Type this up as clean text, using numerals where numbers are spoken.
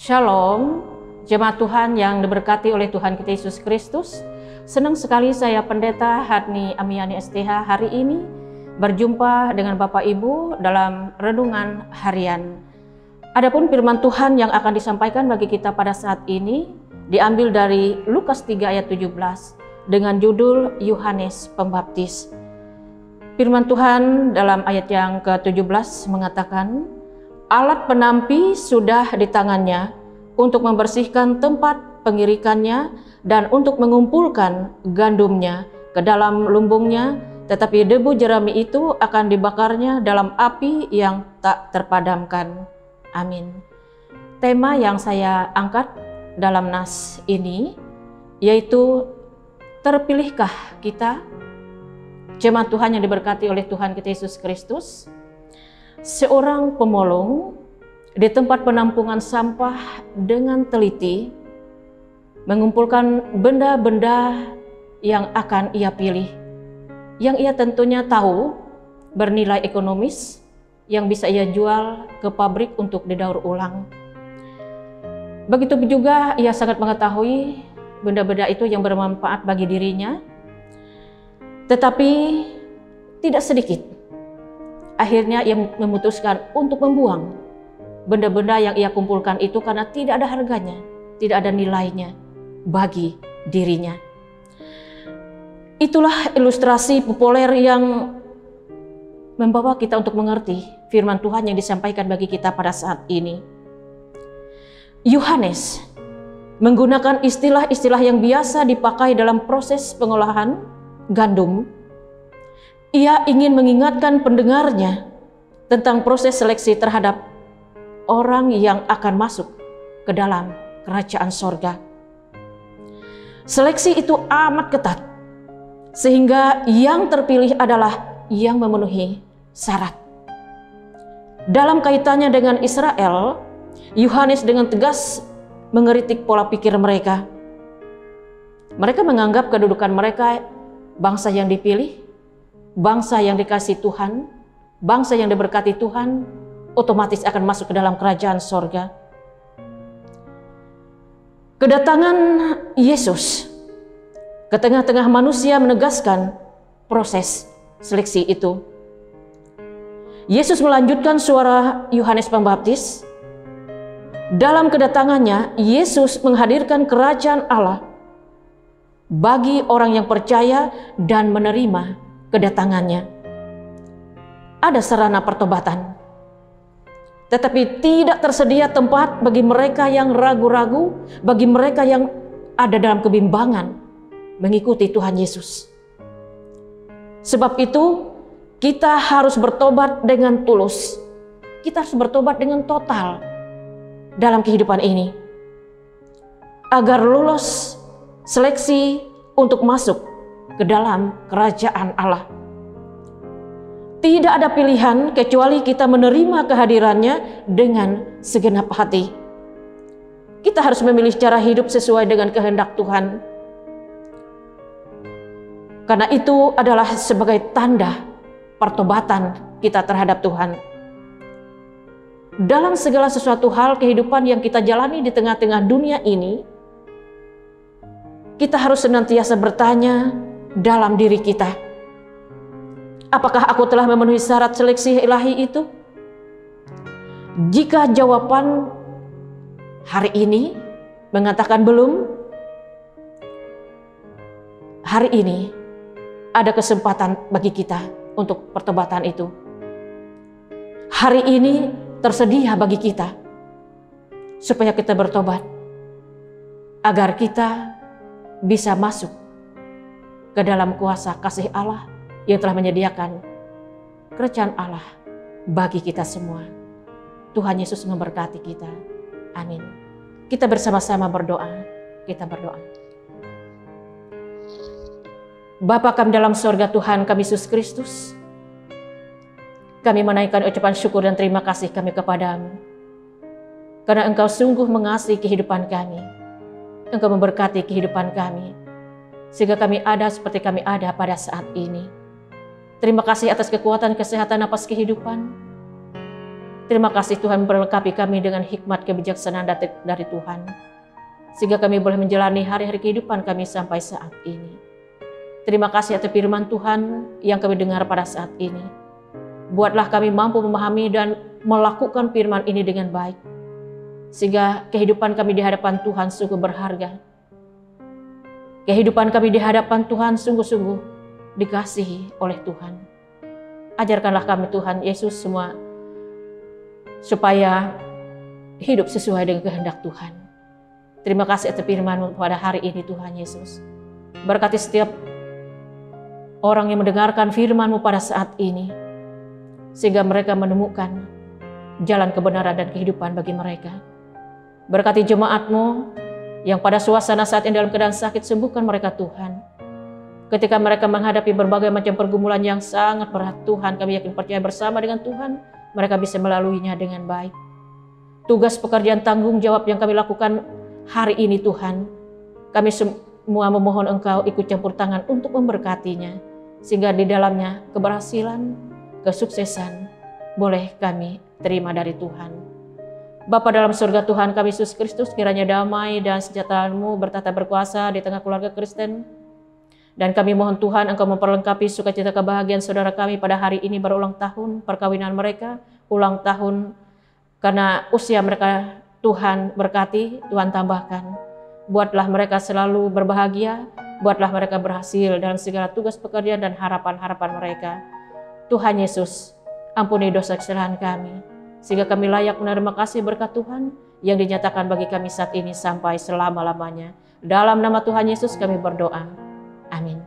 Shalom, jemaat Tuhan yang diberkati oleh Tuhan kita Yesus Kristus. Senang sekali saya Pendeta Hadni Amiani STH hari ini berjumpa dengan Bapak Ibu dalam renungan harian. Adapun firman Tuhan yang akan disampaikan bagi kita pada saat ini diambil dari Lukas 3 ayat 17 dengan judul Yohanes Pembaptis. Firman Tuhan dalam ayat yang ke-17 mengatakan, alat penampi sudah di tangannya untuk membersihkan tempat pengirikannya dan untuk mengumpulkan gandumnya ke dalam lumbungnya, tetapi debu jerami itu akan dibakarnya dalam api yang tak terpadamkan. Amin. Tema yang saya angkat dalam nas ini yaitu terpilihkah kita, jemaat Tuhan yang diberkati oleh Tuhan kita Yesus Kristus. Seorang pemulung di tempat penampungan sampah dengan teliti mengumpulkan benda-benda yang akan ia pilih, yang ia tentunya tahu bernilai ekonomis, yang bisa ia jual ke pabrik untuk didaur ulang. Begitu juga ia sangat mengetahui benda-benda itu yang bermanfaat bagi dirinya, tetapi tidak sedikit akhirnya ia memutuskan untuk membuang benda-benda yang ia kumpulkan itu karena tidak ada harganya, tidak ada nilainya bagi dirinya. Itulah ilustrasi populer yang membawa kita untuk mengerti firman Tuhan yang disampaikan bagi kita pada saat ini. Yohanes menggunakan istilah-istilah yang biasa dipakai dalam proses pengolahan gandum. Ia ingin mengingatkan pendengarnya tentang proses seleksi terhadap orang yang akan masuk ke dalam kerajaan sorga. Seleksi itu amat ketat, sehingga yang terpilih adalah yang memenuhi syarat. Dalam kaitannya dengan Israel, Yohanes dengan tegas mengkritik pola pikir mereka. Mereka menganggap kedudukan mereka bangsa yang dipilih, bangsa yang dikasih Tuhan, bangsa yang diberkati Tuhan, otomatis akan masuk ke dalam kerajaan sorga. Kedatangan Yesus ke tengah-tengah manusia menegaskan proses seleksi itu. Yesus melanjutkan suara Yohanes Pembaptis. Dalam kedatangannya, Yesus menghadirkan kerajaan Allah bagi orang yang percaya dan menerima kedatangannya. Ada sarana pertobatan, tetapi tidak tersedia tempat bagi mereka yang ragu-ragu, bagi mereka yang ada dalam kebimbangan mengikuti Tuhan Yesus. Sebab itu kita harus bertobat dengan tulus. Kita harus bertobat dengan total dalam kehidupan ini agar lolos seleksi untuk masuk ke dalam kerajaan Allah. Tidak ada pilihan kecuali kita menerima kehadirannya dengan segenap hati. Kita harus memilih cara hidup sesuai dengan kehendak Tuhan. Karena itu adalah sebagai tanda pertobatan kita terhadap Tuhan. Dalam segala sesuatu hal kehidupan yang kita jalani di tengah-tengah dunia ini, kita harus senantiasa bertanya dalam diri kita, apakah aku telah memenuhi syarat seleksi ilahi itu? Jika jawaban hari ini mengatakan belum, hari ini ada kesempatan bagi kita untuk pertobatan itu. Hari ini tersedia bagi kita supaya kita bertobat, agar kita bisa masuk ke dalam kuasa kasih Allah yang telah menyediakan kerajaan Allah bagi kita semua. Tuhan Yesus memberkati kita. Amin. Kita bersama-sama berdoa. Kita berdoa. Bapa kami dalam sorga, Tuhan kami Yesus Kristus, kami menaikkan ucapan syukur dan terima kasih kami kepadamu, karena Engkau sungguh mengasihi kehidupan kami. Engkau memberkati kehidupan kami, sehingga kami ada seperti kami ada pada saat ini. Terima kasih atas kekuatan, kesehatan, napas kehidupan. Terima kasih Tuhan berlengkapi kami dengan hikmat kebijaksanaan dari Tuhan, sehingga kami boleh menjalani hari-hari kehidupan kami sampai saat ini. Terima kasih atas firman Tuhan yang kami dengar pada saat ini. Buatlah kami mampu memahami dan melakukan firman ini dengan baik, sehingga kehidupan kami di hadapan Tuhan sungguh berharga. Kehidupan kami di hadapan Tuhan sungguh-sungguh dikasihi oleh Tuhan. Ajarkanlah kami Tuhan Yesus semua, supaya hidup sesuai dengan kehendak Tuhan. Terima kasih atas firman-Mu pada hari ini Tuhan Yesus. Berkati setiap orang yang mendengarkan firman-Mu pada saat ini, sehingga mereka menemukan jalan kebenaran dan kehidupan bagi mereka. Berkati jemaat-Mu yang pada suasana saat ini dalam keadaan sakit, sembuhkan mereka Tuhan. Ketika mereka menghadapi berbagai macam pergumulan yang sangat berat, Tuhan, kami yakin percaya bersama dengan Tuhan, mereka bisa melaluinya dengan baik. Tugas pekerjaan tanggung jawab yang kami lakukan hari ini Tuhan, kami semua memohon Engkau ikut campur tangan untuk memberkatinya, sehingga di dalamnya keberhasilan, kesuksesan boleh kami terima dari Tuhan. Bapa dalam surga Tuhan kami Yesus Kristus, kiranya damai dan sejahtera-Mu bertata berkuasa di tengah keluarga Kristen. Dan kami mohon Tuhan Engkau memperlengkapi sukacita kebahagiaan saudara kami pada hari ini berulang tahun perkawinan mereka, ulang tahun karena usia mereka. Tuhan berkati, Tuhan tambahkan. Buatlah mereka selalu berbahagia, buatlah mereka berhasil dalam segala tugas pekerjaan dan harapan-harapan mereka. Tuhan Yesus, ampuni dosa kesalahan kami, sehingga kami layak menerima kasih berkat Tuhan yang dinyatakan bagi kami saat ini sampai selama-lamanya. Dalam nama Tuhan Yesus kami berdoa. Amin.